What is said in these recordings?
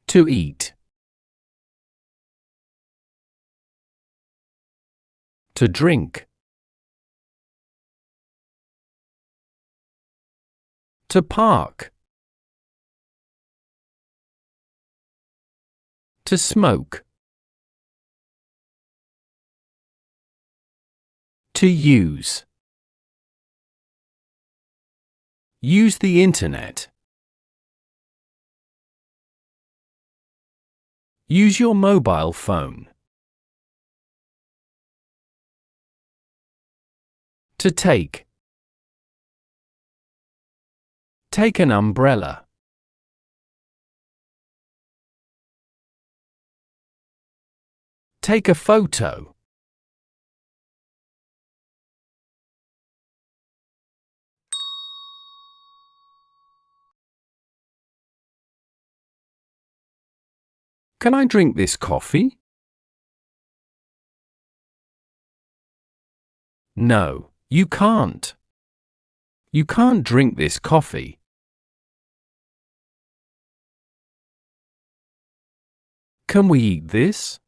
To eat. To drink. To park. To smoke. To use. Use the internet. Use your mobile phone. To take. Take an umbrella. Take a photo. Can I drink this coffee? No, you can't. You can't drink this coffee. Can we eat this?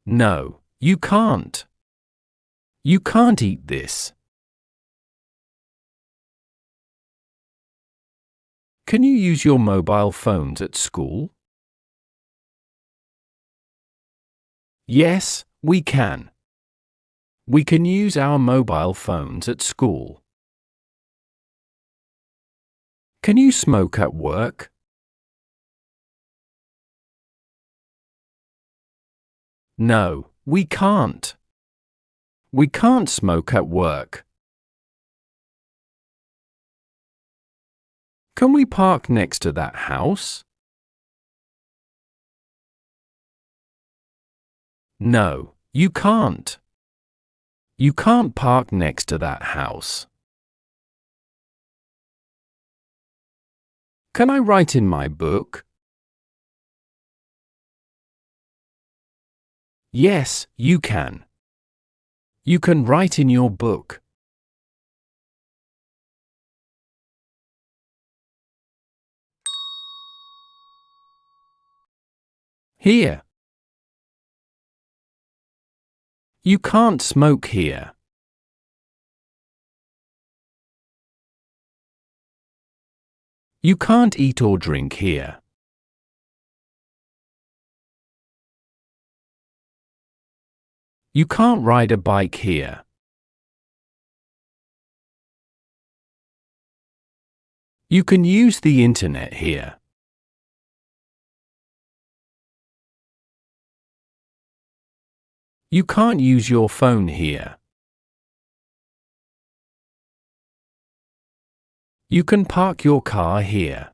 No, you can't. You can't eat this. Can you use your mobile phones at school? Yes, we can. We can use our mobile phones at school. Can you smoke at work? No, we can't. We can't smoke at work. Can we park next to that house? No, you can't. You can't park next to that house. Can I write in my book? Yes, you can. You can write in your book. Here. You can't smoke here. You can't eat or drink here. You can't ride a bike here. You can use the internet here. You can't use your phone here. You can park your car here.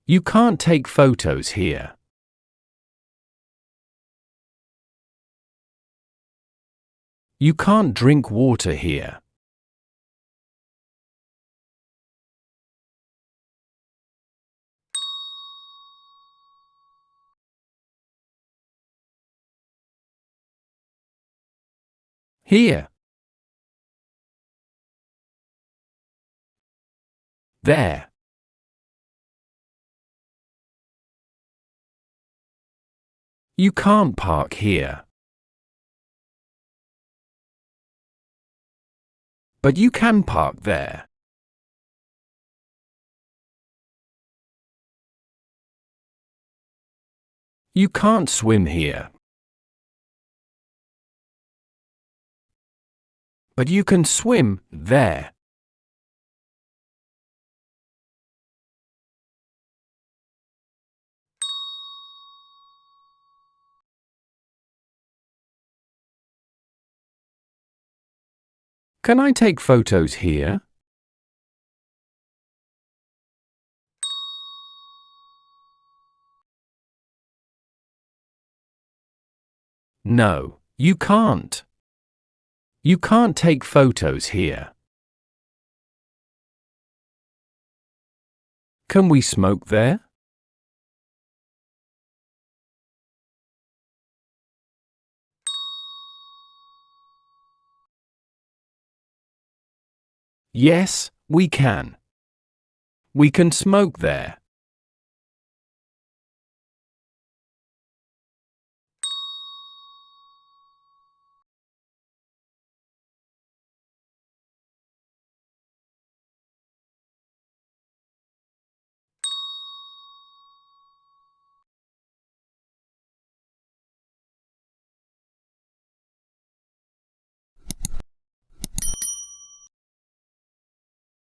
You can't take photos here. You can't drink water here. Here. There. You can't park here. But you can park there. You can't swim here. But you can swim there. Can I take photos here? No, you can't. You can't take photos here. Can we smoke there? Yes, we can. We can smoke there.